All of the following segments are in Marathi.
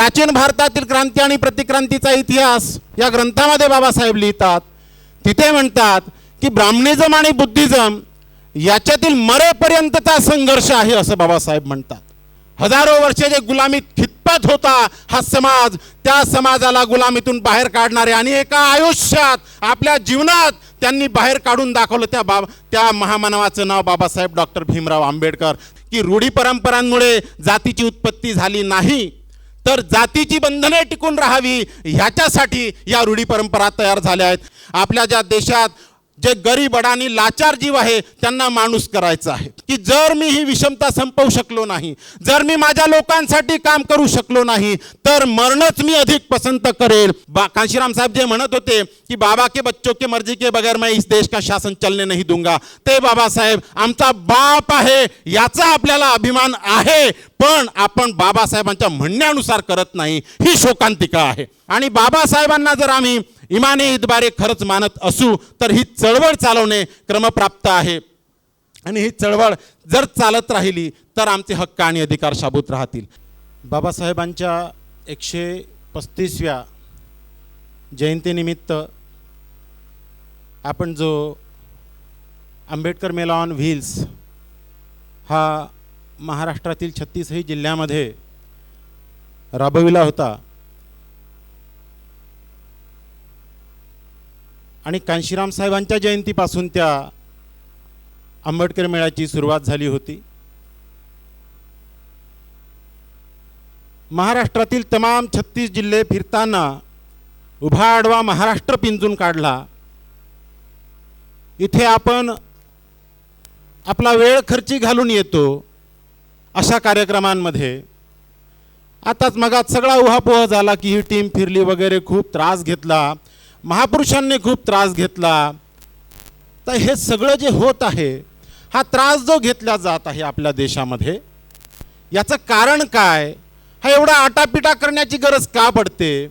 प्राचीन भारतातील क्रांती आणि प्रतिक्रांतीचा इतिहास या ग्रंथामध्ये बाबासाहेब लिहितात. तिथे म्हणतात की ब्राह्मणिझम आणि बुद्धिझम याच्यातील मरेपर्यंतचा संघर्ष आहे असं बाबासाहेब म्हणतात. हजारो वर्षे जे गुलामीत खितपत होता हा समाज, त्या समाजाला गुलामीतून बाहेर काढणारे आणि एका आयुष्यात आपल्या जीवनात त्यांनी बाहेर काढून दाखवलं त्या महामानवाचं नाव बाबासाहेब डॉक्टर भीमराव आंबेडकर. की रूढी परंपरांमुळे जातीची उत्पत्ती झाली नाही, तर जातीची बंधने टिकून राहावी ह्याच्यासाठी या रूढी परंपरा तयार झाल्या आहेत. आपल्या ज्या देशात जे गरीब अडाणी लाचार जीव आहे त्यांना माणूस करायचं आहे. की जर मी ही विषमता संपवू शकलो नाही, जर मी माझ्या लोकांसाठी काम करू शकलो नाही, तर मरणच मी अधिक पसंत करेल. कांशीराम साहेब जे म्हणत होते की बाबा के बच्चों के मर्जी के बगैर मैं इस देश का शासन चलने नहीं दूंगा, ते बाबासाहेब आमचा बाप आहे याचा आपल्याला अभिमान आहे, पण आपण बाबासाहेबांच्या म्हणण्यानुसार करत नाही, ही शोकांतिका आहे. आणि बाबासाहेबांना जर आम्ही इमाने इतबारे खरंच मानत असू तर ही चळवळ चालवणे क्रमप्राप्त आहे. आणि ही चळवळ जर चालत राहिली तर आमचे हक्क आणि अधिकार शाबूत राहतील. बाबासाहेबांच्या 135व्या जयंतीनिमित्त आपण जो आंबेडकर मेला ऑन व्हील्स हा महाराष्ट्रातील 36ही जिल्ह्यामध्ये राबविला होता. आणि कांशीराम साहेबांच्या जयंतीपासून त्या आंबेडकर मेळ्याची सुरुवात झाली होती. महाराष्ट्रातील तमाम 36 जिल्हे फिरताना उभा आडवा महाराष्ट्र पिंजून काढला. इथे आपण आपला वेळ खर्ची घालून येतो अशा कार्यक्रमांमध्ये. आताच मगात सगळा उहापोह झाला की ही टीम फिरली वगैरे, खूप त्रास घेतला, महापुरुषांनी खूप त्रास घेतला. तर हे सगळं जे होत आहे, हा त्रास जो घेतला जात आहे आपल्या देशामध्ये, याचं कारण काय? हा एवढा आटापिटा करण्याची गरज का पडते?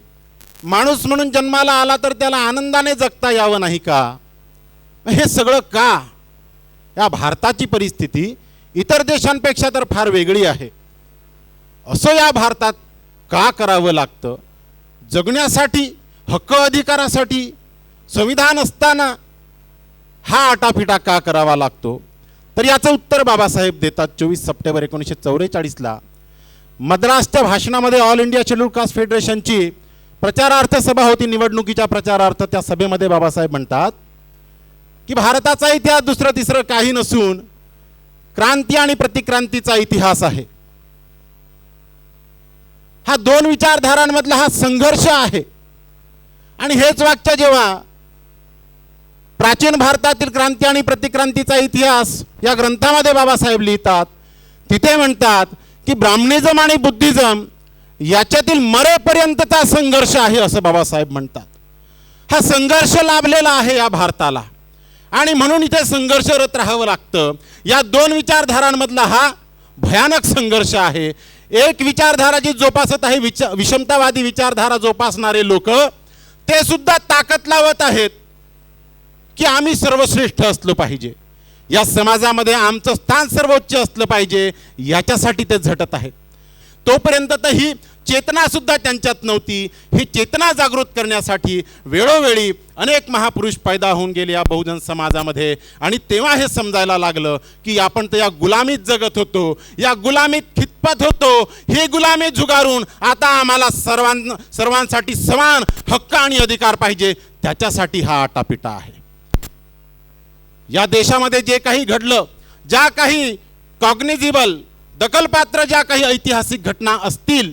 माणूस म्हणून जन्माला आला तर त्याला आनंदाने जगता यावं नाही का? हे सगळं का? या भारताची परिस्थिती इतर देशांपेक्षा तर फार वेगळी आहे. असं या भारतात का करावं लागतं? जगण्यासाठी, हक्क अधिकारासाठी संविधान असताना हा आटापिटा का करावा लागतो? तर याचं उत्तर बाबासाहेब देतात 24 सप्टेंबर 1944ला मद्रासच्या भाषणामध्ये. ऑल इंडिया शेड्यूल कास्ट फेडरेशनची प्रचारार्थ सभा होती, निवडणुकीच्या प्रचारार्थ. त्या सभेमध्ये बाबासाहेब म्हणतात की भारताचा इतिहास दुसरं तिसरं काही नसून क्रांती आणि प्रतिक्रांतीचा इतिहास आहे. हा दोन विचारधारांमधला हा संघर्ष आहे. आणि हेच वाक्य जेव्हा प्राचीन भारतातील क्रांती आणि प्रतिक्रांतीचा इतिहास या ग्रंथामध्ये बाबासाहेब लिहितात, तिथे म्हणतात की ब्राह्मणिझम आणि बुद्धिझम याच्यातील मरेपर्यंतचा संघर्ष आहे असं बाबासाहेब म्हणतात. हा संघर्ष लाभलेला आहे या भारताला आणि म्हणून इथे संघर्षरत राहावं लागतं. या दोन विचारधारांमधला हा भयानक संघर्ष आहे. एक विचारधारा जी जोपासत आहे, विषमतावादी विचारधारा जोपासणारे लोक, ते सुद्धा ताकद लावत आहेत की आम्ही सर्वश्रेष्ठ असलो पाहिजे, या समाजामध्ये आमचं स्थान सर्वोच्च असलं पाहिजे, याच्यासाठी ते झटत आहेत. तोपर्यंत तर ही चेतना सुद्धा त्यांच्यात नव्हती. ही चेतना जागृत करण्यासाठी वेळोवेळी अनेक महापुरुष पैदा होऊन गेले या बहुजन समाजामध्ये. आणि तेव्हा हे समजायला लागलं की आपण तर या गुलामीत जगत होतो, या गुलामीत खितपत होतो. ही गुलामी झुगारून आता आम्हाला सर्वांसाठी समान हक्क आणि अधिकार पाहिजे, त्याच्यासाठी हा आटापिटा आहे. या देशामध्ये जे काही घडलं, ज्या काही कॉग्निजिबल दखलपात्र ज्या काही ऐतिहासिक घटना असतील,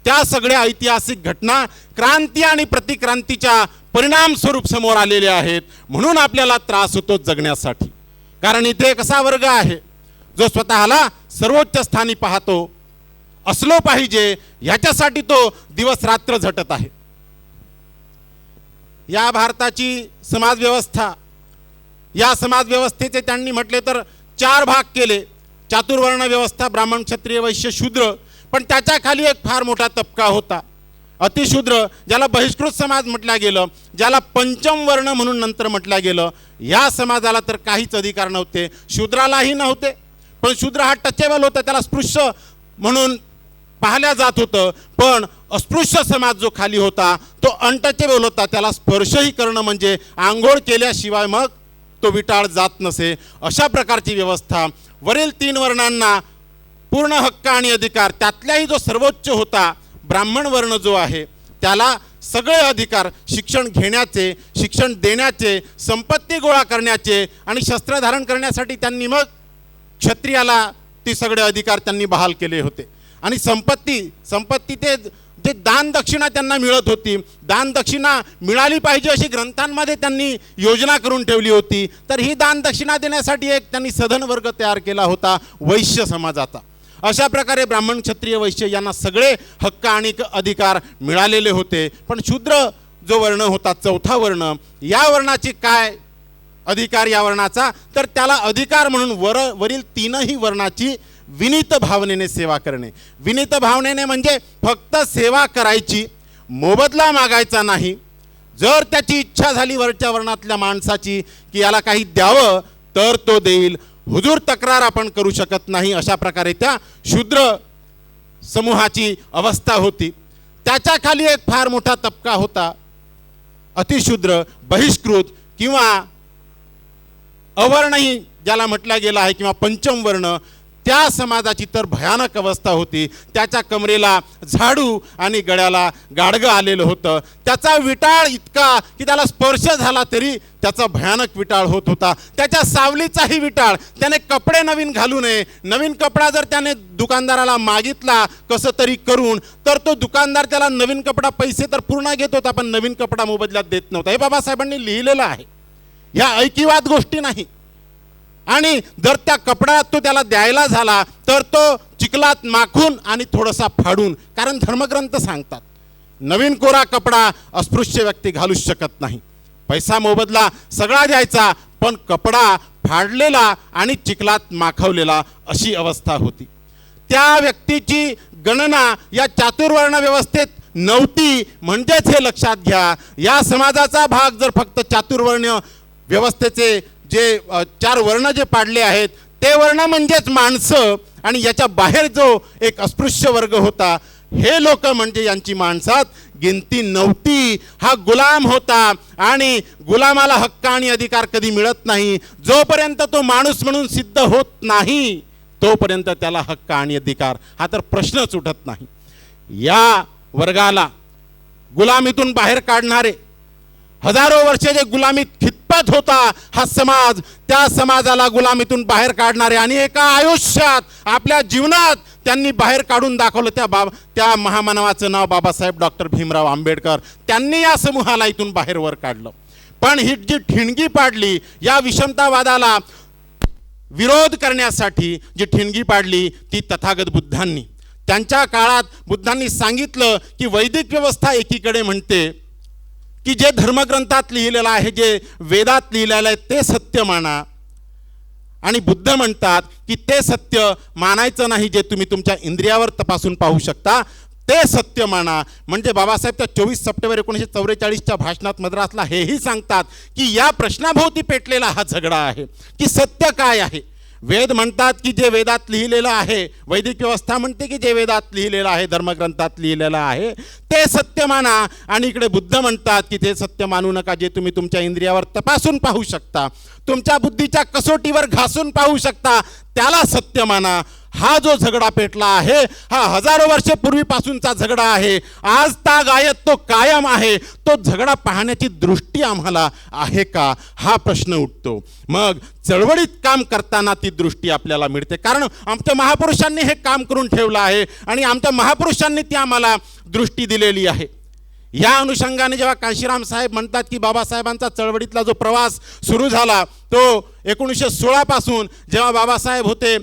त्या सगळ्या ऐतिहासिक घटना क्रांती आणि प्रतिक्रांतीच्या परिणाम स्वरूप समोर आलेले आहेत. म्हणून आपल्याला त्रास होतो जगण्यासाठी. कारण इथे एक असा वर्ग आहे जो स्वतःला सर्वोच्च स्थानी पाहतो, असलो पाहिजे, याच्यासाठी तो दिवस रात्र झटत आहे. या भारताची समाजव्यवस्था, या समाजव्यवस्थेचे त्यांनी म्हटले तर 4 भाग केले. चातुर्वर्ण व्यवस्था, ब्राह्मण, क्षत्रिय, वैश्य, शूद्र. पण त्याच्या खाली एक फार मोठा तबका होता, अतिशूद्र, ज्याला बहिष्कृत समाज म्हटलं गेलं, ज्याला पंचम वर्ण म्हणून नंतर म्हटलं गेलं. या समाजाला तर काहीच अधिकार नव्हते, शूद्रालाही नव्हते. पण शूद्र हा टचेबल होता, त्याला स्पृश्य म्हणून पाहिल्या जात होतं, पण अस्पृश्य समाज जो खाली होता तो अनटचेबल होता, त्याला स्पर्शही करणं म्हणजे आंघोळ केल्याशिवाय मग तो विटाळ जात नसे. अशा प्रकारची व्यवस्था, वरील 3 वर्णांना पूर्ण हक्क आणि अधिकार, त्यातल्याही जो सर्वोच्च होता ब्राह्मण वर्ण जो आहे त्याला सगळे अधिकार, शिक्षण घेण्याचे, शिक्षण देण्याचे, संपत्ती गोळा करण्याचे आणि शस्त्र धारण करण्यासाठी त्यांनी मग क्षत्रियाला ती सगळे अधिकार त्यांनी बहाल केले होते. आणि संपत्ती ते जे दान दक्षिणा त्यांना मिळत होती, दान दक्षिणा मिळाली पाहिजे अशी ग्रंथांमध्ये त्यांनी योजना करून ठेवली होती. तर ही दान दक्षिणा देण्यासाठी एक त्यांनी सधन वर्ग तयार केला होता, वैश्य समाजाचा. अशा प्रकारे ब्राह्मण, क्षत्रिय, वैश्य यांना सगळे हक्क आणि अधिकार मिळालेले होते. पण शूद्र जो वर्ण होता, चौथा वर्ण, या वर्णाची काय अधिकार या वर्णाचा, तर त्याला अधिकार म्हणून वरील 3ही वर्णाची विनीत भावनेने सेवा करणे. विनीत भावनेने म्हणजे फक्त सेवा करायची, मोबदला मागायचा नाही. जर त्याची इच्छा झाली वरच्या वर्णातल्या माणसाची की याला काही द्यावं तर तो देईल, हुजूर तक्रार आपण करू शकत नाही. अशा प्रकारे त्या शूद्र समूहाची अवस्था होती. त्याच्या खाली एक फार मोठा तबका होता, अतिशूद्र, बहिष्कृत किंवा अवर्णही ज्याला म्हटला गेला आहे, किंवा पंचम वर्ण. त्या समाजाची तर भयानक अवस्था होती. त्याच्या कमरेला झाडू आणि गळ्याला गाडगं आलेलं होतं. त्याचा विटाळ इतका की त्याला स्पर्श झाला तरी त्याचा भयानक विटाळ होत होता. त्याच्या सावलीचाही विटाळ. त्याने कपडे नवीन घालू नये, नवीन कपडा जर त्याने दुकानदाराला मागितला कसं तरी करून, तर तो दुकानदार त्याला नवीन कपडा, पैसे तर पूर्ण घेत होता पण नवीन कपडा मोबदल्यात देत नव्हता. हे बाबासाहेबांनी लिहिलेलं आहे, ह्या ऐकिवाद गोष्टी नाही. आणि जर त्या कपड्यात तो त्याला द्यायला झाला तर तो चिखलात माखून आणि थोडासा फाडून, कारण धर्मग्रंथ सांगतात नवीन कोरा कपडा अस्पृश्य व्यक्ती घालू शकत नाही. पैसा मोबदला सगळा द्यायचा, पण कपडा फाडलेला आणि चिखलात माखवलेला, अशी अवस्था होती. त्या व्यक्तीची गणना या चातुर्वर्ण व्यवस्थेत नव्हती. म्हणजेच हे लक्षात घ्या, या समाजाचा भाग जर फक्त चातुर्वर्ण व्यवस्थेचे जे 4 वर्ण जे पाडले आहेत ते वर्ण म्हणजेच माणसं, आणि याच्या बाहेर जो एक अस्पृश्य वर्ग होता, हे लोक म्हणजे यांची माणसात गिनती नव्हती. हा गुलाम होता आणि गुलामाला हक्क आणि अधिकार कधी मिळत नाही. जोपर्यंत तो माणूस म्हणून सिद्ध होत नाही तोपर्यंत त्याला हक्क आणि अधिकार हा तर प्रश्नच उठत नाही. या वर्गाला गुलामीतून बाहेर काढणारे, हजारो वर्षे जे गुलामीत खितपत होता हा समाज, त्या समाजाला गुलामीतून बाहेर काढणारे आणि एका आयुष्यात आपल्या जीवनात त्यांनी बाहेर काढून दाखवलं. त्या महामानवाचं नाव बाबासाहेब डॉक्टर भीमराव आंबेडकर. त्यांनी या समूहाला इथून बाहेर वर काढलं. पण ही जी ठिणगी पाडली, या विषमतावादाला विरोध करण्यासाठी जी ठिणगी पाडली ती तथागत बुद्धांनी. त्यांच्या काळात बुद्धांनी सांगितलं की वैदिक व्यवस्था एकीकडे म्हणते की जे धर्मग्रंथात लिहिलेलं आहे, जे वेदात लिहिलेलं आहे ते सत्य माना, आणि बुद्ध म्हणतात की ते सत्य मानायचं नाही जे तुम्ही तुमच्या इंद्रियावर तपासून पाहू शकता, ते सत्य माना. म्हणजे बाबासाहेब त्या 24 सप्टेंबर 1944च्या भाषणात मद्रासला हेही सांगतात की या प्रश्नाभोवती पेटलेला हा झगडा आहे की सत्य काय आहे. वेद म्हणतात की जे वेदात लिहिलेलं आहे, वैदिक व्यवस्था म्हणते की जे वेदात लिहिलेलं आहे, धर्मग्रंथात लिहिलेलं आहे ते सत्य माना, आणि इकडे बुद्ध म्हणतात की ते सत्य मानू नका जे तुम्ही तुमच्या इंद्रियावर तपासून पाहू शकता, तुमच्या बुद्धीच्या कसोटीवर घासून पाहू शकता, त्याला सत्य माना. हा जो झगडा पेटला आहे हा हजारो वर्षे पूर्वीपासूनचा झगडा आहे. आज तागायत तो कायम आहे. तो झगडा पाहण्याची दृष्टी आम्हाला आहे का हा प्रश्न उठतो. मग चळवळीत काम करताना ती दृष्टी आपल्याला मिळते, कारण आमच्या महापुरुषांनी हे काम करून ठेवलं आहे आणि आमच्या महापुरुषांनी ती आम्हाला दृष्टी दिलेली आहे. या अनुषंगाने जेव्हा काशीराम साहेब म्हणतात की बाबासाहेबांचा चळवळीतला जो प्रवास सुरू झाला तो 1916 पासून, जेव्हा बाबासाहेब होते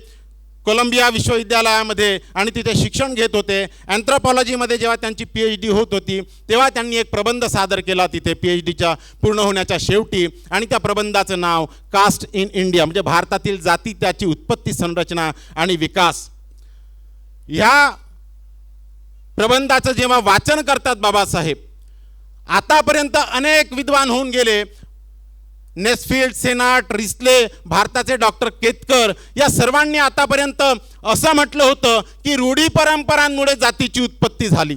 कोलंबिया विश्वविद्यालयामध्ये आणि तिथे शिक्षण घेत होते, अँथ्रोपॉलॉजीमध्ये जेव्हा त्यांची PhD होत होती तेव्हा त्यांनी एक प्रबंध सादर केला तिथे PhDच्या पूर्ण होण्याच्या शेवटी, आणि त्या प्रबंधाचं नाव कास्ट इन इंडिया, म्हणजे भारतातील जाती, त्याची उत्पत्ती, संरचना आणि विकास. ह्या प्रबंधाचं जेव्हा वाचन करतात बाबासाहेब, आतापर्यंत अनेक विद्वान होऊन गेले, नेस्फिल्ड, सेनाट, रिस्ले, भारताचे डॉक्टर केतकर या सर्वांनी आतापर्यंत असं म्हटलं होतं की रूढी परंपरांमुळे जातीची उत्पत्ती झाली.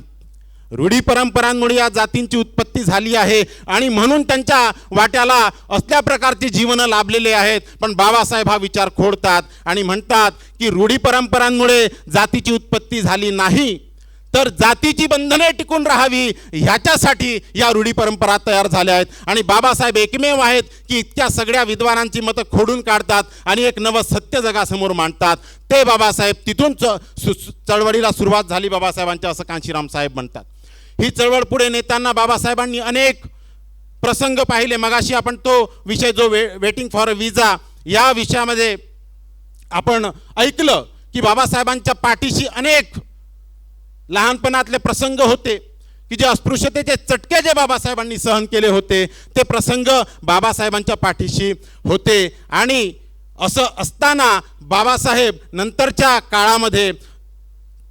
रूढी परंपरांमुळे या जातींची उत्पत्ती झाली आहे आणि म्हणून त्यांच्या वाट्याला असल्या प्रकारचे जीवनं लाभलेले आहेत. पण बाबासाहेब हा विचार खोडतात आणि म्हणतात की रूढी परंपरांमुळे जातीची उत्पत्ती झाली नाही, तर जातीची बंधने टिकून राहावी ह्याच्यासाठी या रूढी परंपरा तयार झाल्या आहेत. आणि बाबासाहेब एकमेव आहेत की इतक्या सगळ्या विद्वानांची मतं खोडून काढतात आणि एक नवं सत्य जगासमोर मांडतात. ते बाबासाहेब तिथून चळवळीला सुरुवात झाली बाबासाहेबांच्या, असं कांशीराम साहेब म्हणतात. ही चळवळ पुढे नेताना बाबासाहेबांनी अनेक प्रसंग पाहिले. मगाशी आपण तो विषय जो वेटिंग फॉर अ विजा या विषयामध्ये आपण ऐकलं की बाबासाहेबांच्या पाठीशी अनेक लहानपणातले प्रसंग होते की जे अस्पृश्यतेचे चटके जे बाबासाहेबांनी सहन केले होते ते प्रसंग बाबासाहेबांच्या पाठीशी होते. आणि असं असताना बाबासाहेब नंतरच्या काळामध्ये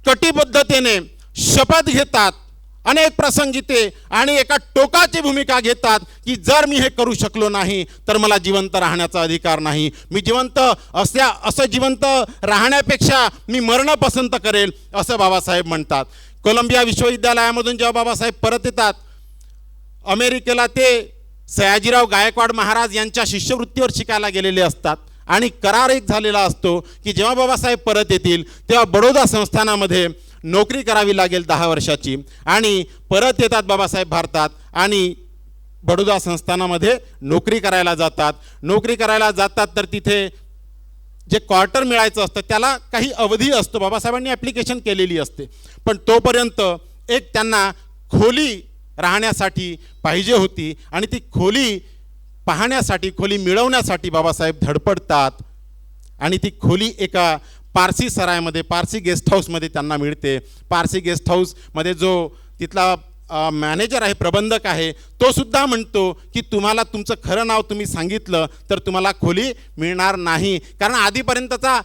कटिबद्धतेने शपथ घेतात अनेक प्रसंगी ते, आणि एका टोकाची भूमिका घेतात की जर मी हे करू शकलो नाही तर मला जिवंत राहण्याचा अधिकार नाही. मी जिवंत असं जिवंत राहण्यापेक्षा मी मरणं पसंत करेल, असं बाबासाहेब म्हणतात. कोलंबिया विश्वविद्यालयामधून जेव्हा बाबासाहेब परत येतात अमेरिकेला, ते सयाजीराव गायकवाड महाराज यांच्या शिष्यवृत्तीवर शिकायला गेलेले असतात आणि करार एक झालेला असतो की जेव्हा बाबासाहेब परत येतील तेव्हा बडोदा संस्थानामध्ये नोकरी करावी लागेल 10 वर्षाची. आणि परत येतात बाबासाहेब भारतात आणि बडोदा संस्थानामध्ये नोकरी करायला जातात. नोकरी करायला जातात तर तिथे जे क्वार्टर मिळायचं असतं त्याला काही अवधी असतो. बाबासाहेबांनी ॲप्लिकेशन केलेली असते, पण तोपर्यंत एक त्यांना खोली राहण्यासाठी पाहिजे होती आणि ती खोली पाहण्यासाठी, खोली मिळवण्यासाठी बाबासाहेब धडपडतात. आणि ती खोली एका पारसी सरायमध्ये, पारसी गेस्ट हाऊसमध्ये त्यांना मिळते. पारसी गेस्ट हाऊसमध्ये जो तिथला मॅनेजर आहे, प्रबंधक आहे, तो सुद्धा म्हणतो की तुम्हाला तुमचं खरं नाव तुम्ही सांगितलं तर तुम्हाला खोली मिळणार नाही. कारण आधीपर्यंतचा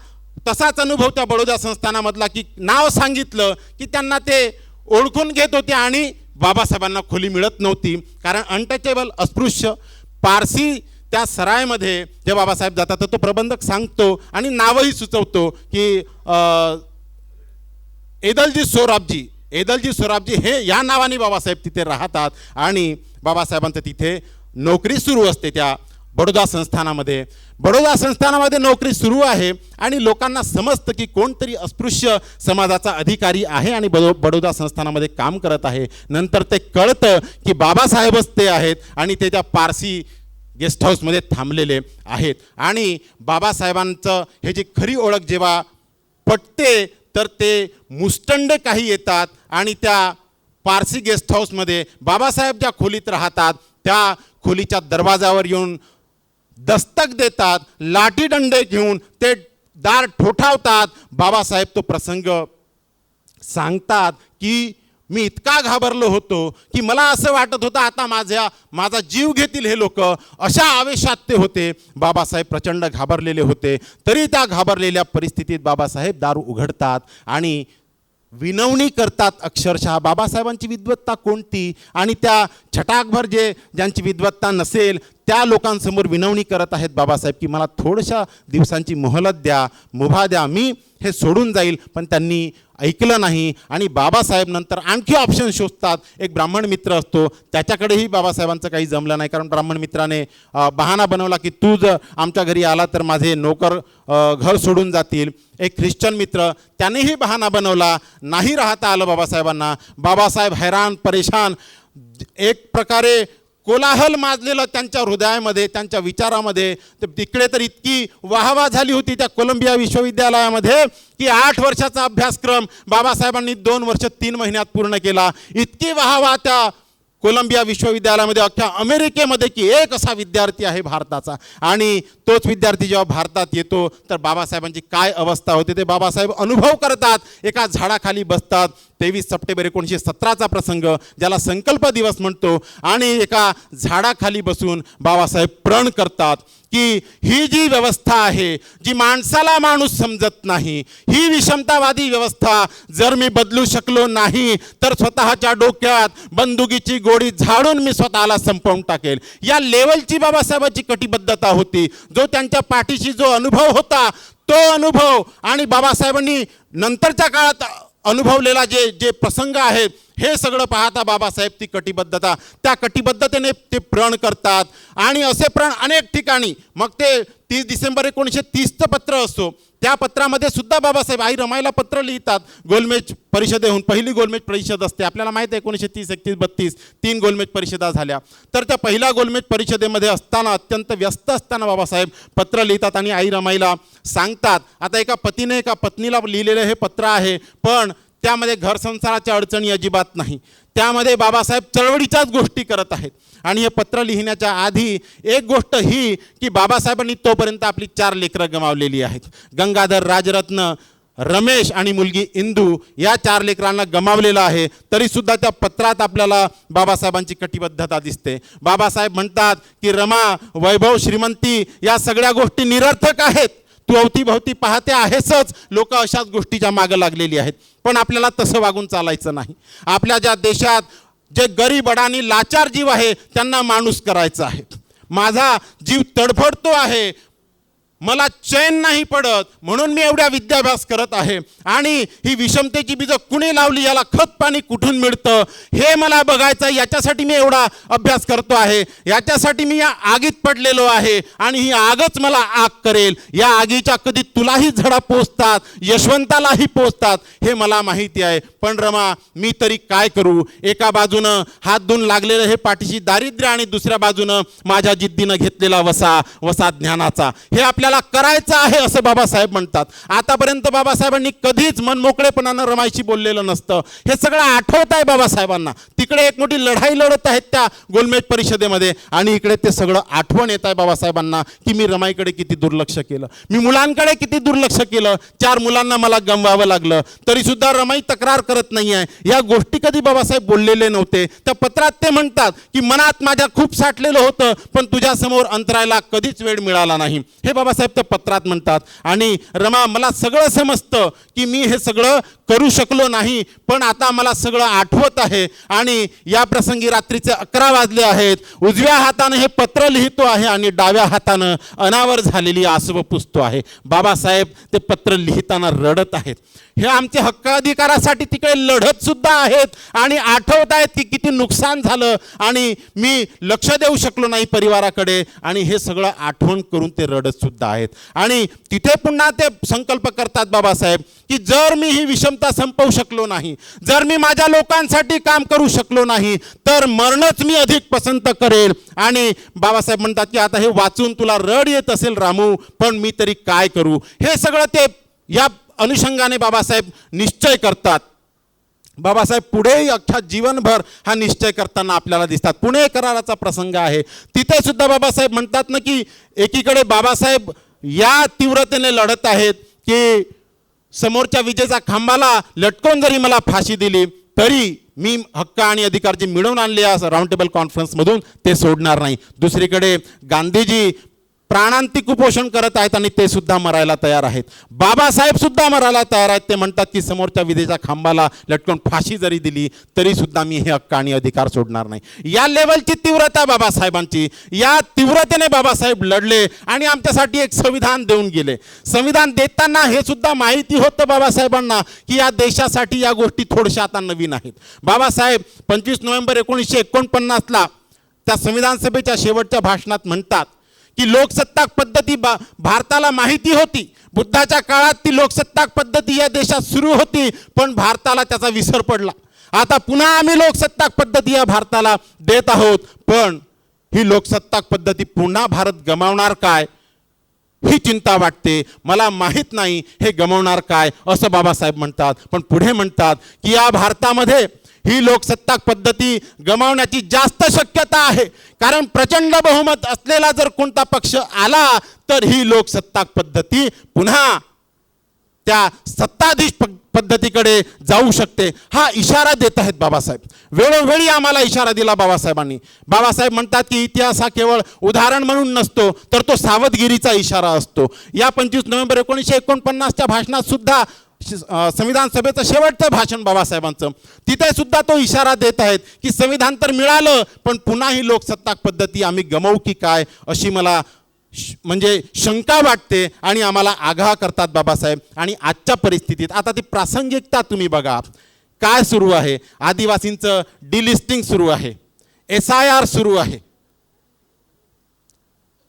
तसाच अनुभव त्या बडोदा संस्थानामधला की नाव सांगितलं की त्यांना ते ओळखून घेत होते आणि बाबासाहेबांना खोली मिळत नव्हती. कारण अनटचेबल, अस्पृश्य पारसी त्या सरायमध्ये जे बाबासाहेब जातात तर तो प्रबंधक सांगतो आणि नावही सुचवतो की एदलजी सोराबजी हे या नावाने बाबासाहेब तिथे राहतात. आणि बाबासाहेबांचं तिथे नोकरी सुरू असते त्या बडोदा संस्थानामध्ये. बडोदा संस्थानामध्ये नोकरी सुरू आहे आणि लोकांना समजतं की कोणतरी अस्पृश्य समाजाचा अधिकारी आहे आणि बडोदा संस्थानामध्ये काम करत आहे. नंतर ते कळतं की बाबासाहेबच ते आहेत आणि ते त्या पारसी गेस्ट हाऊसमध्ये थांबलेले आहेत. आणि बाबासाहेबांचं हे जी खरी ओळख जेव्हा पटते तर ते मुस्टंड काही येतात आणि त्या पारसी गेस्ट हाऊसमध्ये बाबासाहेब ज्या खोलीत राहतात त्या खोलीच्या दरवाजावर येऊन दस्तक देतात, लाठीडंडे घेऊन ते दार ठोठावतात. बाबासाहेब तो प्रसंग सांगतात की मी इतका घाबरलो होतो की मला असं वाटत होतं आता माझा जीव घेतील हे लोक, अशा आवेशात ते होते. बाबासाहेब प्रचंड घाबरलेले होते. तरी त्या घाबरलेल्या परिस्थितीत बाबासाहेब दार उघडतात आणि विनवणी करतात. अक्षरशः बाबासाहेबांची विद्वत्ता कोणती आणि त्या छटाकभर ज्यांची विद्वत्ता नसेल त्या लोकांसमोर विनवणी करत आहेत बाबासाहेब की मला थोड्याशा दिवसांची मोहलत द्या, मुभा द्या, मी हे सोडून जाईल. पण त्यांनी ऐकलं नाही आणि बाबासाहेब नंतर आणखी ऑप्शन शोधतात. एक ब्राह्मण मित्र असतो, त्याच्याकडेही बाबासाहेबांचं काही जमलं नाही. कारण ब्राह्मण मित्राने बहाणा बनवला की तू जर आमच्या घरी आला तर माझे नोकर घर सोडून जातील. एक ख्रिश्चन मित्र, त्यानेही बहाणा बनवला, नाही राहता आलं बाबासाहेबांना. बाबासाहेब हैराण परेशान, एक प्रकारे कोलाहल माजलेलं त्यांच्या हृदयामध्ये, त्यांच्या विचारामध्ये. तिकडे तर इतकी वाहवा झाली होती त्या कोलंबिया विश्वविद्यालयामध्ये की 8 वर्षाचा अभ्यासक्रम बाबासाहेबांनी 2 वर्ष 3 महिन्यात पूर्ण केला. इतकी वाहवा त्या कोलंबिया विश्वविद्यालयामध्ये, अख्ख्या अमेरिकेमध्ये की एक असा विद्यार्थी आहे भारताचा. आणि तोच विद्यार्थी जेव्हा भारतात येतो तर बाबासाहेबांची काय अवस्था होते ते बाबासाहेब अनुभव करतात. एका झाडाखाली बसतात. 23 सप्टेंबर 1917चा प्रसंग, ज्याला संकल्प दिवस म्हणतो. आणि एका झाडाखाली बसून बाबासाहेब प्रण करतात की ही जी व्यवस्था आहे, जी माणसाला माणूस समजत नाही, ही विषमतावादी व्यवस्था जर मी बदलू शकलो नाही तर स्वतःच्या डोक्यात बंदुकीची गोळी झाडून मी स्वतःला संपवून टाकेल. या लेवलची बाबासाहेबांची कटिबद्धता होती. जो त्यांच्या पाठीशी जो अनुभव होता तो अनुभव आणि बाबासाहेबांनी नंतरच्या काळात अनुभवलेला जे जे प्रसंग आहेत हे सगळं पाहता बाबासाहेब ती कटिबद्धता, त्या कटिबद्धतेने ते प्रण करतात. आणि असे प्रण अनेक ठिकाणी, मग ते 30 डिसेंबर 1930चं पत्र असो, त्या पत्रामध्ये सुद्धा बाबासाहेब आई रमाईला पत्र लिहितात. गोलमेज परिषदेहून पहिली गोलमेज परिषद असते, आपल्याला माहीत आहे 1930, 31, 32 3 गोलमेज परिषदा झाल्या. तर त्या पहिल्या गोलमेज परिषदेमध्ये असताना अत्यंत व्यस्त असताना बाबासाहेब पत्र लिहितात आणि आई रमाईला सांगतात. आता एका पतीने एका पत्नीला लिहिलेलं हे पत्र आहे, पण त्यामध्ये घर संसाराच्या अडचणी अजिबात नाही. त्यामध्ये बाबासाहेब चळवळीच्याच गोष्टी करत आहेत. आणि हे पत्र लिहिण्याच्या आधी एक गोष्ट ही की बाबासाहेबांनी तोपर्यंत आपली 4 लेकरं गमावलेली आहेत. गंगाधर, राजरत्न, रमेश आणि मुलगी इंदू या 4 लेकरांना गमावलेलं आहे. तरीसुद्धा त्या पत्रात आपल्याला बाबासाहेबांची कटिबद्धता दिसते. बाबासाहेब म्हणतात की रमा, वैभव, श्रीमंती या सगळ्या गोष्टी निरर्थक आहेत. तू अवतीभवती पाहते आहेसच, लोक अशाच गोष्टीच्या मागं लागलेली आहेत. पण आपल्याला तसं वागून चालायचं नाही. आपल्या ज्या देशात जे गरीब अडाणी लाचार जीव आहे त्यांना माणूस करायचं आहे. माझा जीव तडफडतो आहे, मला चैन नाही पडत, म्हणून मी एवढ्या विद्याभ्यास करत आहे. आणि ही विषमतेची बीजं कुणी लावली, याला खत पाणी कुठून मिळतं हे मला बघायचं, याच्यासाठी मी एवढा अभ्यास करतो आहे. याच्यासाठी मी या आगीत पडलेलो आहे आणि ही आगच मला आग करेल. या आगीच्या कधी तुलाही झडा पोचतात, यशवंतालाही पोचतात हे मला माहिती आहे. पण रमा, मी तरी काय करू? एका बाजूनं हात धुवून लागलेलं हे पाठीशी दारिद्र्य आणि दुसऱ्या बाजूनं माझ्या जिद्दीनं घेतलेला वसा ज्ञानाचा, हे आपल्या करायचं आहे असं बाबासाहेब म्हणतात. आतापर्यंत बाबासाहेबांनी कधीच मनमोकळेपणानं रमाईशी बोललेलं नसतं. हे सगळं आठवत आहे बाबासाहेबांना. तिकडे एक मोठी लढाई लढत आहेत त्या गोलमेज परिषदेमध्ये आणि इकडे ते सगळं आठवण येत आहे बाबासाहेबांना की मी रमाईकडे किती दुर्लक्ष केलं, मी मुलांकडे किती दुर्लक्ष केलं. 4 मुलांना मला गमवावं लागलं, तरीसुद्धा रमाई तक्रार करत नाही आहे. या गोष्टी कधी बाबासाहेब बोललेले नव्हते. त्या पत्रात ते म्हणतात की मनात माझ्या खूप साठलेलं होतं, पण तुझ्यासमोर अंतरायला कधीच वेळ मिळाला नाही, हे बाबासाहेब त्या पत्रात म्हणतात. आणि रमा, मला सगळं समजतं की मी हे सगळं करू शकलो नाही, पण आता मला सगळं आठवत आहे. आणि या प्रसंगी रात्रीचे 11 वाजले आहेत. उजव्या हातानं हे पत्र लिहितो आहे आणि डाव्या हातानं अनावर झालेली आसवं पुसतो आहे. बाबासाहेब ते पत्र लिहिताना रडत आहेत. हे आमच्या हक्क अधिकारासाठी तिकडे लढत सुद्धा आहेत आणि आठवत आहेत की किती नुकसान झालं आणि मी लक्ष देऊ शकलो नाही परिवाराकडे, आणि हे सगळं आठवण करून ते रडत सुद्धा आहेत. आणि तिथे पुन्हा ते संकल्प करतात बाबासाहेब की जर मी ही विषमता संपवू शकलो नाही, जर मी माझ्या लोकांसाठी काम करू शकलो नाही, तर मरणच मी अधिक पसंत करेल. आणि बाबासाहेब म्हणतात की आता हे वाचून तुला रड येत असेल रामू, पण मी तरी काय करू. हे सगळं ते या अनुषंगाने बाबासाहेब निश्चय करतात. बाबासाहेब पुढेही अख्ख्या जीवनभर हा निश्चय करताना आपल्याला दिसतात. पुणे कराराचा प्रसंग आहे, तिथे सुद्धा बाबासाहेब म्हणतात ना की एकीकडे बाबासाहेब या तीव्रतेने लढत आहेत की समोरच्या विजेचा खांबाला लटकवून जरी मला फाशी दिली तरी मी हक्क आणि अधिकार जे मिळवून आणले या राऊंड टेबल कॉन्फरन्समधून ते सोडणार नाही. दुसरीकडे गांधीजी प्राणांतिक कुपोषण करत आहेत आणि ते सुद्धा मरायला तयार आहेत. बाबासाहेब सुद्धा मरायला तयार आहेत. ते म्हणतात की समोरच्या विधेच्या खांबाला लटकून फाशी जरी दिली तरी सुद्धा मी हे हक्क आणि अधिकार सोडणार नाही. या लेवलची तीव्रता बाबासाहेबांची. या तीव्रतेने बाबासाहेब लढले आणि आमच्यासाठी एक संविधान देऊन गेले. संविधान देताना हे सुद्धा माहिती होतं बाबासाहेबांना की या देशासाठी या गोष्टी थोड्याशा आता नवीन आहेत. बाबासाहेब 25 नोव्हेंबर 1949ला त्या संविधान सभेच्या शेवटच्या भाषणात म्हणतात की लोकसत्ताक पद्धती भारताला माहिती होती. बुद्धाच्या काळात ती लोकसत्ताक पद्धती या देशात सुरू होती, पण भारताला त्याचा विसर पडला. आता पुन्हा आम्ही लोकसत्ताक पद्धती या भारताला देत आहोत, पण ही लोकसत्ताक पद्धती पुन्हा भारत गमावणार काय ही चिंता वाटते. मला माहीत नाही हे गमावणार काय असं बाबासाहेब म्हणतात. पण पुढे म्हणतात की या भारतामध्ये ही लोकसत्ताक पद्धती गमावण्याची जास्त शक्यता आहे, कारण प्रचंड बहुमत असलेला जर कोणता पक्ष आला तर ही लोकसत्ताक पद्धती पुन्हा त्या सत्ताधीश पद्धतीकडे जाऊ शकते, हा इशारा देत आहेत बाबासाहेब. वेळोवेळी आम्हाला इशारा दिला बाबासाहेबांनी. बाबासाहेब म्हणतात की इतिहास हा केवळ उदाहरण म्हणून नसतो, तर तो सावधगिरीचा इशारा असतो. या 25 नोव्हेंबर 1949च्या भाषणात सुद्धा, संविधान सभेचं शेवटचं भाषण बाबासाहेबांचं, तिथे सुद्धा तो इशारा देत आहेत की संविधान तर मिळालं, पण पुन्हा ही लोकसत्ताक पद्धती आम्ही गमवू की काय, अशी मला म्हणजे शंका वाटते. आणि आम्हाला आगाह करतात बाबासाहेब. आणि आजच्या परिस्थितीत आता ती प्रासंगिकता तुम्ही बघा, काय सुरू आहे. आदिवासींचं डिलिस्टिंग सुरू आहे, SIR सुरू आहे,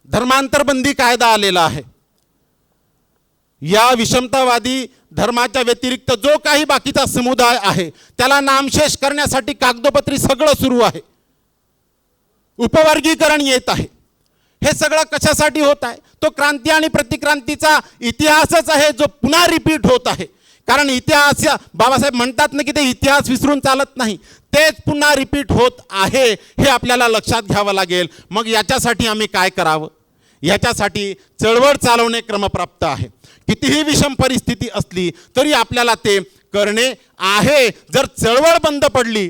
धर्मांतरबंदी कायदा आलेला आहे. या विषमतावादी धर्माच्या व्यतिरिक्त जो काही बाकीचा समुदाय आहे त्याला नामशेष करण्यासाठी कागदोपत्री सगळं सुरू आहे. उपवर्गीकरण येत आहे. हे सगळं कशासाठी होत आहे? तो क्रांती आणि प्रतिक्रांतीचा इतिहासच आहे, जो पुन्हा रिपीट होत आहे. कारण इतिहास, बाबासाहेब म्हणतात ना की ते इतिहास विसरून चालत नाही, तेच पुन्हा रिपीट होत आहे, हे आपल्याला लक्षात घ्यावं लागेल. मग याच्यासाठी आम्ही काय करावं? याच्यासाठी चळवळ चालवणे क्रमप्राप्त आहे. कितीही विषम परिस्थिती असली तरी आपल्याला ते करणे आहे. जर चळवळ बंद पडली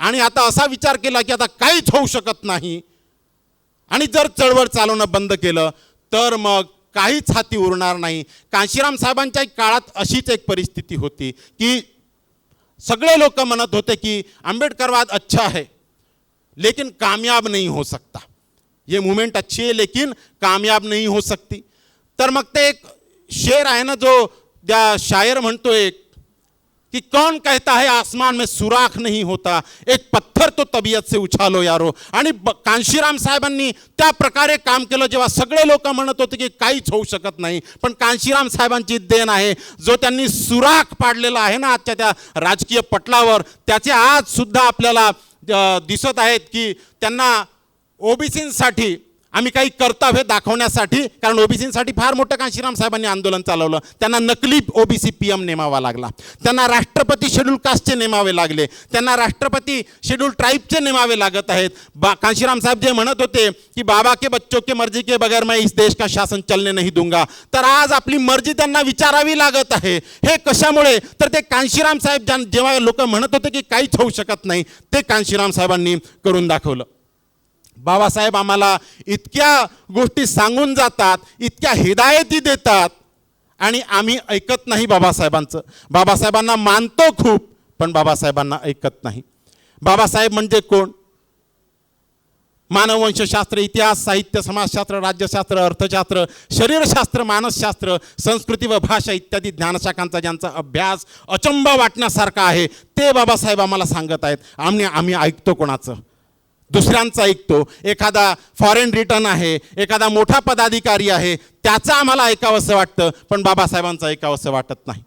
आणि आता असा विचार केला की आता काहीच होऊ शकत नाही, आणि जर चळवळ चालवणं बंद केलं तर मग काहीच हाती उरणार नाही. कांशीराम साहेबांच्या काळात अशीच एक परिस्थिती होती की सगळे लोक म्हणत होते की आंबेडकरवाद अच्छा है लेकिन कामयाब नहीं हो सकता, ये मूवमेंट अच्छी है लेकिन कामयाब नहीं हो सकती. तर मग ते एक शेर आहे ना, जो त्या शायर म्हणतोय कि कौन कहता है आसमान में सुराख नहीं होता, एक पत्थर तो तबीयत से उछालो यारो. आणि कांशीराम साहेबांनी त्या प्रकारे काम केलं जेव्हा सगळे लोक म्हणत होते की काहीच होऊ शकत नाही. पण कांशीराम साहेबांची देण आहे, जो त्यांनी सुराख पाडलेला आहे ना आजच्या त्या राजकीय पटलावर, त्याचे आज सुद्धा आपल्याला दिसत आहेत की त्यांना ओबीसींसाठी आम्ही काही कर्तव्य दाखवण्यासाठी, कारण ओबीसींसाठी फार मोठं कांशीराम साहेबांनी आंदोलन चालवलं, त्यांना नकली OBC PM नेमावा लागला, त्यांना राष्ट्रपती शेड्यूल कास्टचे नेमावे लागले, त्यांना राष्ट्रपती शेड्यूल ट्राईबचे नेमावे लागत आहेत. कांशीराम साहेब जे म्हणत होते की बाबा के बच्चों के मर्जी के बगैर मैं इस देश का शासन चलने नहीं दूंगा, तर आज आपली मर्जी त्यांना विचारावी लागत आहे. हे कशामुळे? तर ते कांशीराम साहेब जेव्हा लोक म्हणत होते की काहीच होऊ शकत नाही, ते कांशीराम साहेबांनी करून दाखवलं. बाबासाहेब आम्हाला इतक्या गोष्टी सांगून जातात, इतक्या हिदायती देतात, आणि आम्ही ऐकत नाही बाबासाहेबांचं. बाबासाहेबांना मानतो खूप, पण बाबासाहेबांना ऐकत नाही. बाबासाहेब म्हणजे कोण? मानववंशशास्त्र, इतिहास, साहित्य, समाजशास्त्र, राज्यशास्त्र, अर्थशास्त्र, शरीरशास्त्र, मानसशास्त्र, संस्कृती व भाषा इत्यादी ज्ञानशाखांचा ज्यांचा अभ्यास अचंब वाटण्यासारखा आहे, ते बाबासाहेब आम्हाला सांगत आहेत. आम्ही ऐकतो कोणाचं? दुसऱ्यांचं ऐकतो. एखादा फॉरेन रिटर्न आहे, एखादा मोठा पदाधिकारी आहे, त्याचं आम्हाला ऐकावंसं वाटतं, पण बाबासाहेबांचं ऐकावंसं वाटत नाही.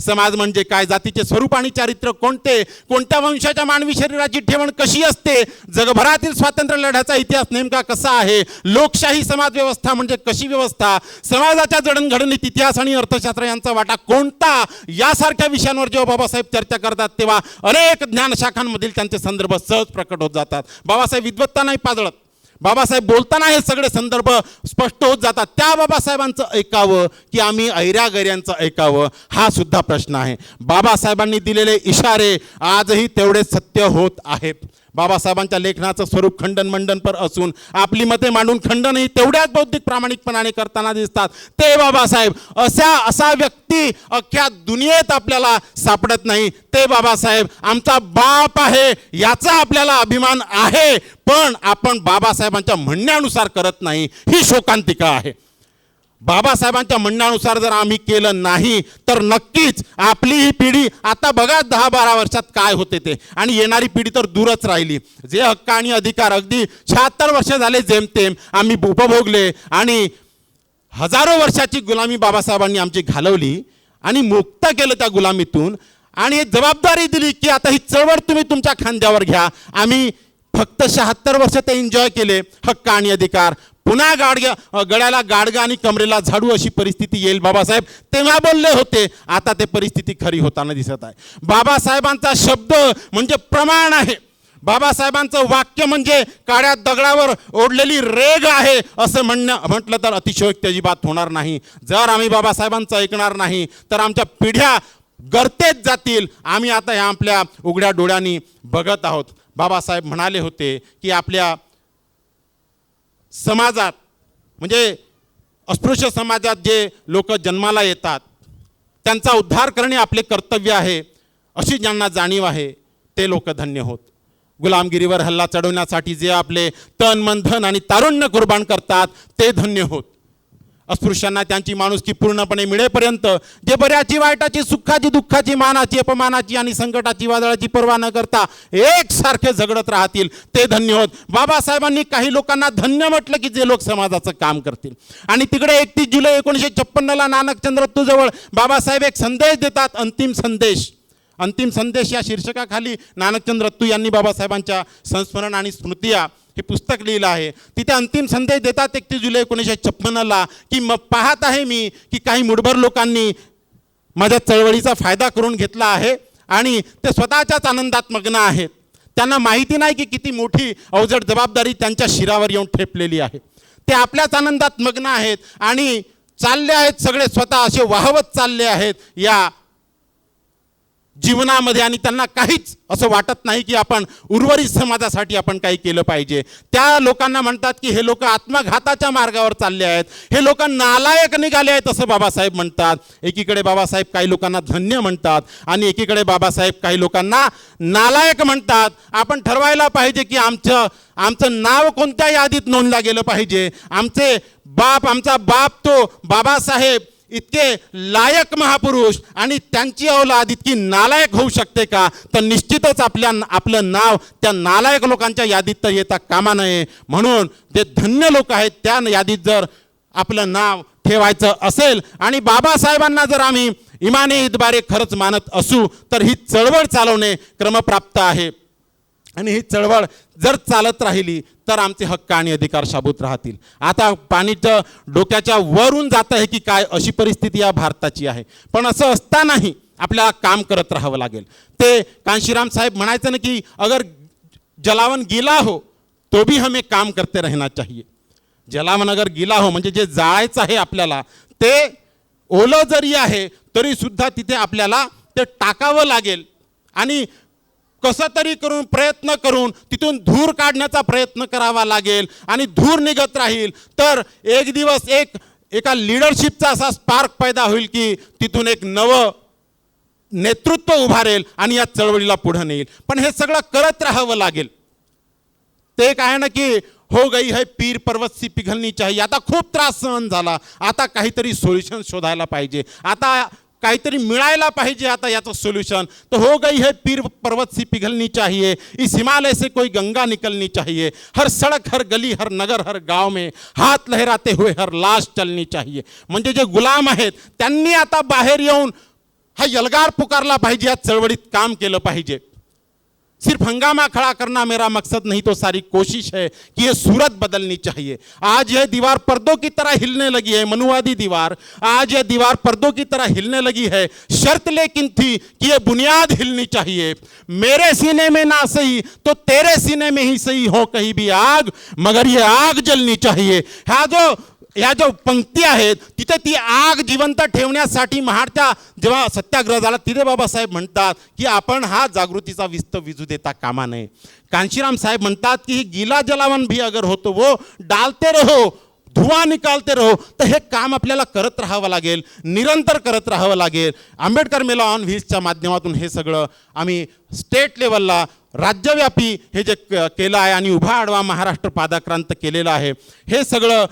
समाज म्हणजे काय? जातीचे स्वरूप आणि चारित्र्य कोणते? कोणत्या वंशाच्या मानवी शरीराची ठेवण कशी असते? जगभरातील स्वातंत्र्य लढ्याचा इतिहास नेमका कसा आहे? लोकशाही समाज व्यवस्था म्हणजे कशी व्यवस्था? समाजाच्या जडणघडणीत इतिहास आणि अर्थशास्त्र यांचा वाटा कोणता? यासारख्या विषयांवर जेव्हा बाबासाहेब चर्चा करतात तेव्हा अनेक ज्ञानशाखांमधील त्यांचे संदर्भ सहज प्रकट होत जातात. बाबासाहेब विद्वत्ता नाही पाजळत, बाबासाहेब बोलताना हे सगळे संदर्भ स्पष्ट होत जातात. त्या बाबासाहेबांचं ऐकावं की आम्ही ऐऱ्यागैऱ्यांचं ऐकावं, हा सुद्धा प्रश्न आहे. बाबासाहेबांनी दिलेले इशारे आजही तेवढे सत्य होत आहेत. बाबासाहेबांच्या लेखनाचं स्वरूप खंडन मंडनपर असून आपली मते मांडून खंडनही तेवढ्याच बौद्धिक प्रामाणिकपणाने करताना दिसतात. ते बाबासाहेब, असा व्यक्ती अख्ख्या दुनियेत आपल्याला सापडत नाही. ते बाबासाहेब आमचा बाप आहे, याचा आपल्याला अभिमान आहे, पण आपण बाबासाहेबांच्या म्हणण्यानुसार करत नाही, ही शोकांतिका आहे. बाबासाहेबांच्या म्हणण्यानुसार जर आम्ही केलं नाही तर नक्कीच आपली ही पिढी, आता बघा 10-12 वर्षात काय होते ते, आणि येणारी पिढी तर दूरच राहिली. जे हक्क आणि अधिकार अगदी 76 वर्ष झाले जेमतेम आम्ही उपभोगले, आणि हजारो वर्षाची गुलामी बाबासाहेबांनी आमची घालवली आणि मुक्त केलं त्या गुलामीतून, आणि जबाबदारी दिली की आता ही चळवळ तुम्ही तुमच्या खांद्यावर घ्या. आम्ही फक्त 76 वर्ष ते एन्जॉय केले हक्क आणि अधिकार. पुन्हा गळ्याला गाडगा आणि कमरेला झाडू अशी परिस्थिती येईल, बाबासाहेब तेव्हा बोलले होते. आता ते परिस्थिती खरी होताना दिसत आहे. बाबासाहेबांचा शब्द म्हणजे प्रमाण आहे. बाबासाहेबांचं वाक्य म्हणजे काळ्या दगडावर ओढलेली रेग आहे असं म्हटलं तर अतिशयोक्ती अजिबात होणार नाही. जर आम्ही बाबासाहेबांचं ऐकणार नाही तर आमच्या पिढ्या गर्तेत जातील. आम्ही आता ह्या आपल्या उघड्या डोळ्यांनी बघत आहोत. बाबासाहेब म्हणाले होते की आपल्या समाजात म्हणजे अस्पृश्य समाजात जे लोक जन्माला येतात त्यांचा उद्धार करणे आपले कर्तव्य आहे, अशी ज्यांना जाणीव आहे ते लोक धन्य होत. गुलामगिरीवर हल्ला चढवण्यासाठी जे आपले तन मन धन आणि तारुण्य कुर्बान करतात ते धन्य होत. अस्पृश्यांना त्यांची माणुसकी पूर्णपणे मिळेपर्यंत जे बऱ्याची वाईटाची सुखाची दुःखाची मानाची अपमानाची आणि संकटाची वादळाची पर्वा न करता एकसारखे झगडत राहतील ते धन्य होत. बाबासाहेबांनी काही लोकांना धन्य म्हटलं की जे लोक समाजाचं काम करतील. आणि तिकडे 31 जुलै 1956 नानकचंद्र रत्तूजवळ बाबासाहेब एक संदेश देतात, अंतिम संदेश. अंतिम संदेश या शीर्षकाखाली नानकचंद्र रत्तू यांनी बाबासाहेबांच्या संस्मरण आणि स्मृतिया हे पुस्तक लिहिलं आहे. तिथे अंतिम संदेश देतात 31 जुलै 1956 की मग पाहत आहे मी की काही मुठभर लोकांनी माझ्या चळवळीचा फायदा करून घेतला आहे आणि ते स्वतःच्याच आनंदात मग्न आहेत. त्यांना माहिती नाही की किती मोठी अवजड जबाबदारी त्यांच्या शिरावर येऊन ठेपलेली आहे. ते आपल्याच आनंदात मग्न आहेत आणि चालले आहेत सगळे स्वतः असे वाहवत चालले आहेत या जीवनामध्ये आणि त्यांना काहीच असं वाटत नाही की आपण उर्वरित समाजासाठी आपण काही केलं पाहिजे. त्या लोकांना म्हणतात की हे लोक आत्मघाताच्या मार्गावर चालले आहेत, हे लोक नालायक निघाले आहेत असं बाबासाहेब म्हणतात. एकीकडे बाबासाहेब काही लोकांना धन्य म्हणतात आणि एकीकडे बाबासाहेब काही लोकांना नालायक म्हणतात. आपण ठरवायला पाहिजे की आमचं नाव कोणत्या यादीत नोंदलं गेलं पाहिजे. आमचा बाप तो बाबासाहेब इतके लायक महापुरुष आणि त्यांची औलाद इतकी नालायक होऊ शकते का? तर निश्चितच आपलं नाव त्या नालायक लोकांच्या यादीत तर येता कामा नये. म्हणून जे धन्य लोक आहेत त्या यादीत जर आपलं नाव ठेवायचं असेल आणि बाबासाहेबांना जर आम्ही इमाने इतबारे खरंच मानत असू तर ही चळवळ चालवणे क्रमप्राप्त आहे. आणि ही चळवळ जर चालत राहिली तर आमचे हक्क आणि अधिकार शाबूत राहतील. आता पाणीचं डोक्याच्या वरून जात आहे की काय अशी परिस्थिती या भारताची आहे. पण असं असतानाही आपल्याला काम करत राहावं लागेल. ते कांशीराम साहेब म्हणायचं ना की अगर जलावन गीला हो तो भी हमें काम करते रहना चाहिए. जलावन अगर गीला हो म्हणजे जे जाळायचं आहे आपल्याला ते ओलं जरी आहे तरी सुद्धा तिथे आपल्याला ते टाकावं लागेल आणि कसं तरी करून प्रयत्न करून तिथून धूर काढण्याचा प्रयत्न करावा लागेल. आणि धूर निघत राहील तर एक दिवस एका लिडरशिपचा असा स्पार्क पैदा होईल की तिथून एक नवं नेतृत्व उभारेल आणि या चळवळीला पुढे नेईल. पण हे सगळं करत राहावं लागेल. ते एक आहे ना की हो गई है पीर पर्वत सी पिघलनी चाहिए. आता खूप त्रास सहन झाला, आता काहीतरी सोल्युशन शोधायला पाहिजे, आता काहीतरी मिळायला पाहिजे आता याचं सोल्यूशन. तो हो गई है पीर पर्वत सी पिघलनी चाहिए, इस हिमालय से कोई गंगा निकलनी चाहिए, हर सड़क हर गली हर नगर हर गांव में हाथ लहराते हुए हर लाश चलनी चाहिए. म्हणजे जे गुलाम आहेत त्यांनी आता बाहेर येऊन हा यलगार पुकारला पाहिजे, या चळवळीत काम केलं पाहिजे. सिर्फ हंगामा खड़ा करना मेरा मकसद नहीं, तो सारी कोशिश है कि ये सूरत बदलनी चाहिए. आज यह दीवार पर्दों की तरह हिलने लगी है, मनुवादी दीवार. आज यह दीवार पर्दों की तरह हिलने लगी है. शर्त लेकिन थी कि ये बुनियाद हिलनी चाहिए. मेरे सीने में ना सही तो तेरे सीने में ही सही हो कहीं भी आग, मगर ये आग जलनी चाहिए. ह्या जो पंक्ती आहेत तिथे ती आग जिवंत ठेवण्यासाठी महाडच्या जेव्हा सत्याग्रह झाला तिथे बाबासाहेब म्हणतात की आपण हा जागृतीचा विस्त विजू देता कामा नये. कांशीराम साहेब म्हणतात की ही गीला जलावन भी अगर हो तो वो डालते रहो, धुवा निकालते रहो. तर हे काम आपल्याला करत राहावं लागेल, निरंतर करत राहावं लागेल. आंबेडकर मेला ऑन व्हील्सच्या माध्यमातून हे सगळं आम्ही स्टेट लेवलला राज्यव्यापी हे जे केलं आहे आणि उभा आडवा महाराष्ट्र पादाक्रांत केलेलं आहे. हे सगळं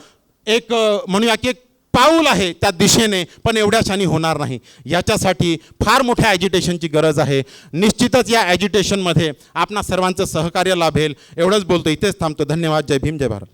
एक म्हणूया की एक पाऊल आहे त्या दिशेने, पण एवढ्याशानी होणार नाही. याच्यासाठी फार मोठ्या ॲजिटेशनची गरज आहे. निश्चितच या ॲजिटेशनमध्ये आपणा सर्वांचं सहकार्य लाभेल. एवढंच बोलतो, इथेच थांबतो. धन्यवाद. जय भीम, जय भारत.